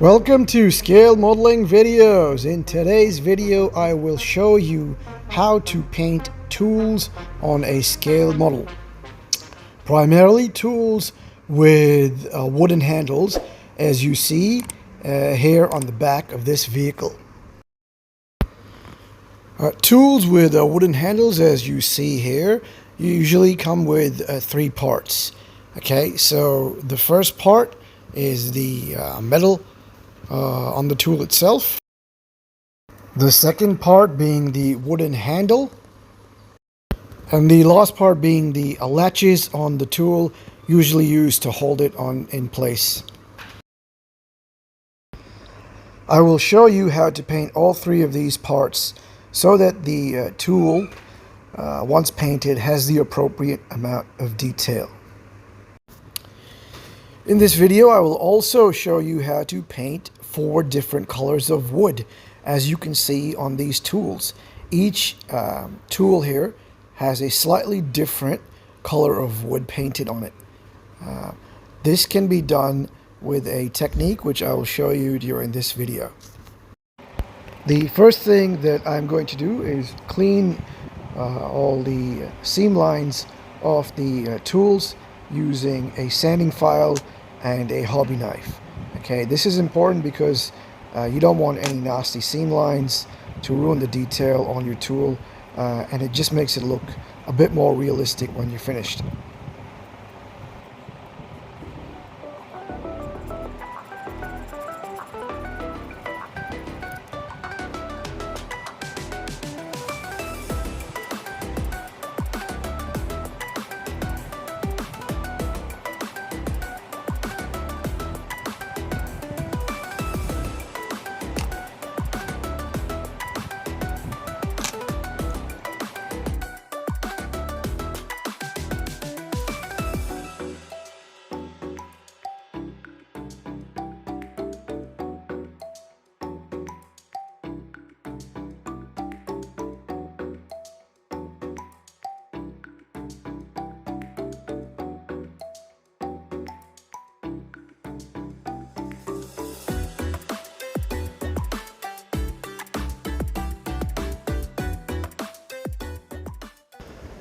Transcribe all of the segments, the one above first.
Welcome to Scale Modeling Videos. In today's video, I will show you how to paint tools on a scale model. Primarily tools with wooden handles, as you see here on the back of this vehicle. Tools with wooden handles, as you see here, usually come with three parts. Okay, so the first part is the metal on the tool itself. The second part being the wooden handle. And the last part being the latches on the tool, usually used to hold it in place. I will show you how to paint all three of these parts so that the tool, once painted, has the appropriate amount of detail. In this video, I will also show you how to paint 4 different colors of wood, as you can see on these tools. Each tool here has a slightly different color of wood painted on it. This can be done with a technique which I will show you during this video. The first thing that I'm going to do is clean all the seam lines off the tools using a sanding file and a hobby knife. Okay, this is important because you don't want any nasty seam lines to ruin the detail on your tool, and it just makes it look a bit more realistic when you're finished.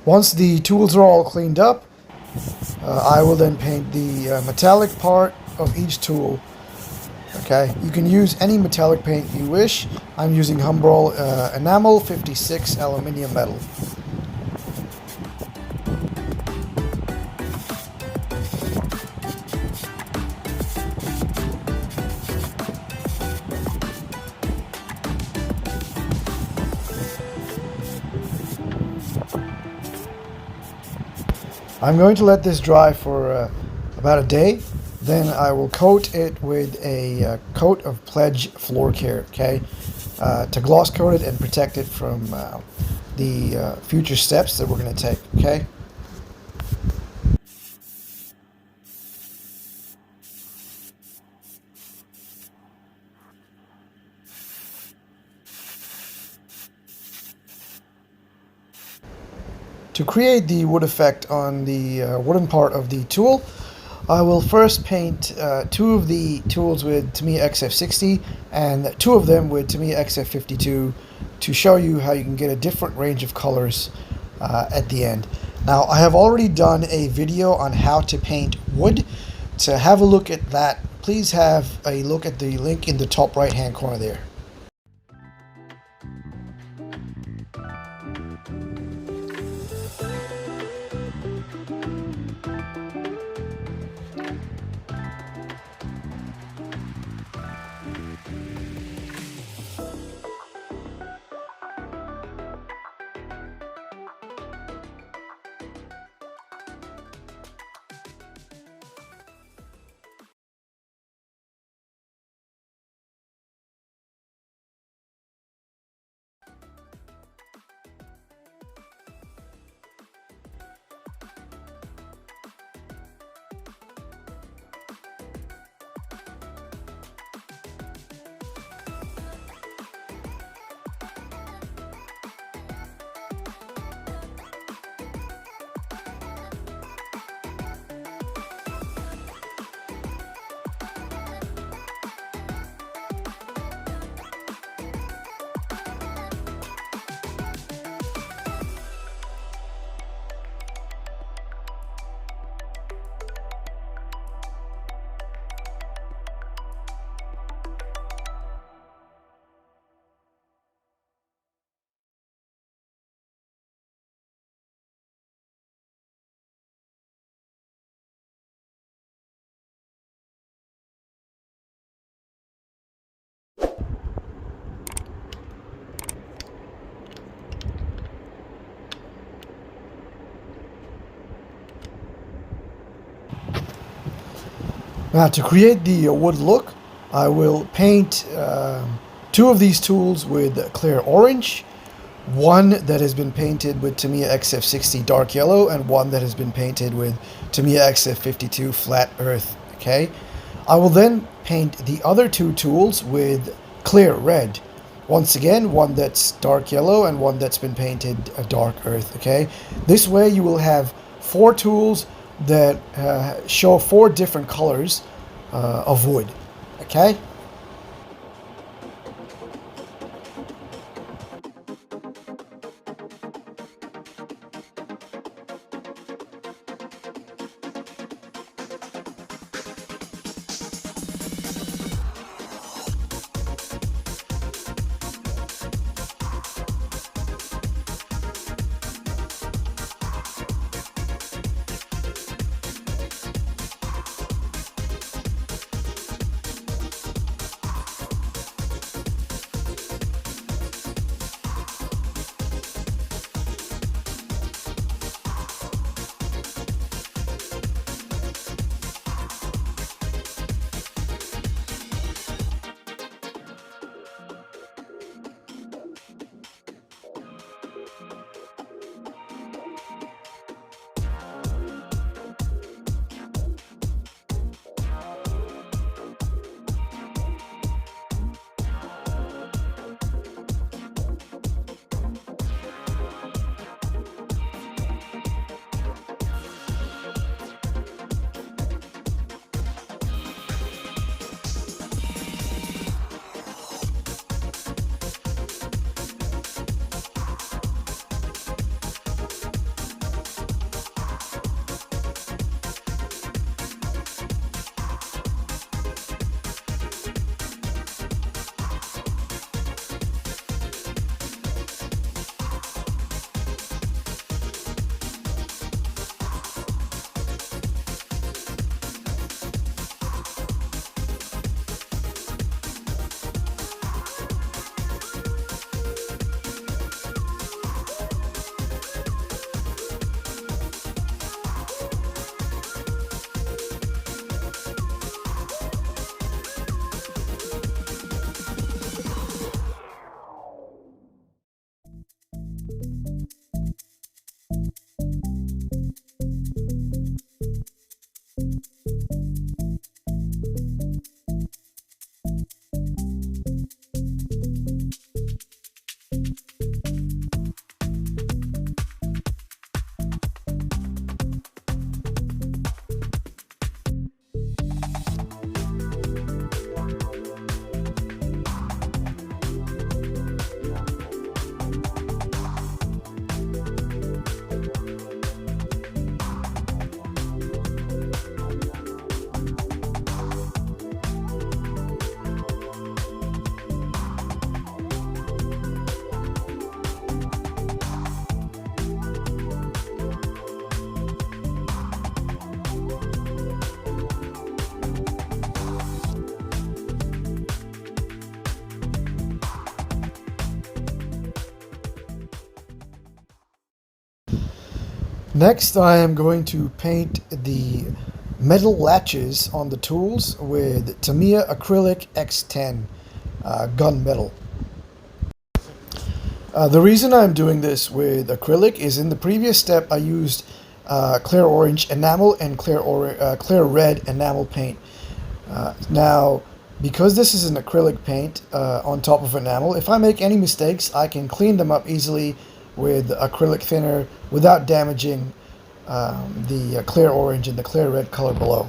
Once the tools are all cleaned up, I will then paint the metallic part of each tool. Okay, you can use any metallic paint you wish. I'm using Humbrol Enamel 56 Aluminium Metal. I'm going to let this dry for about a day. Then I will coat it with a coat of Pledge floor care, okay, to gloss coat it and protect it from the future steps that we're going to take, okay. To create the wood effect on the wooden part of the tool, I will first paint 2 of the tools with Tamiya XF60 and 2 of them with Tamiya XF52 to show you how you can get a different range of colors at the end. Now, I have already done a video on how to paint wood. To have a look at that, please have a look at the link in the top right hand corner there. Now to create the wood look, I will paint two of these tools with clear orange, one that has been painted with Tamiya XF60 dark yellow, and one that has been painted with Tamiya XF52 flat earth. Okay, I will then paint the other two tools with clear red. Once again, one that's dark yellow and one that's been painted a dark earth. Okay, this way you will have four tools that show four different colors of wood. Okay. Next, I am going to paint the metal latches on the tools with Tamiya Acrylic X10 gunmetal. The reason I'm doing this with acrylic is in the previous step I used clear orange enamel and clear red enamel paint. Now, because this is an acrylic paint on top of enamel, if I make any mistakes, I can clean them up easily with acrylic thinner without damaging the clear orange and the clear red color below.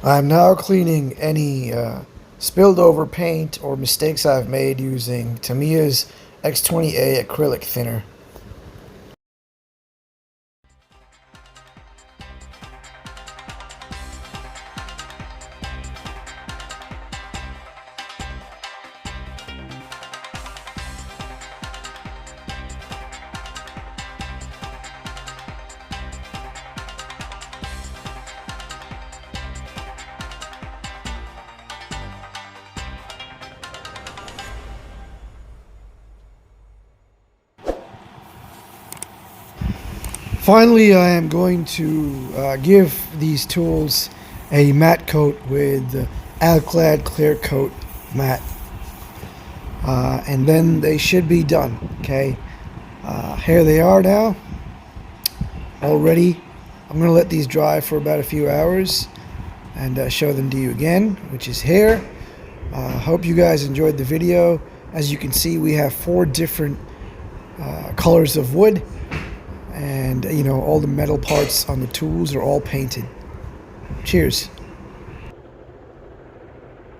I'm now cleaning any spilled over paint or mistakes I've made using Tamiya's X20A acrylic thinner. Finally, I am going to give these tools a matte coat with Alclad Clear Coat Matte. And then they should be done, okay? Here they are now, all ready. I'm going to let these dry for about a few hours and show them to you again, which is here. Hope you guys enjoyed the video. As you can see, we have 4 different colors of wood. And, you know, all the metal parts on the tools are all painted. Cheers.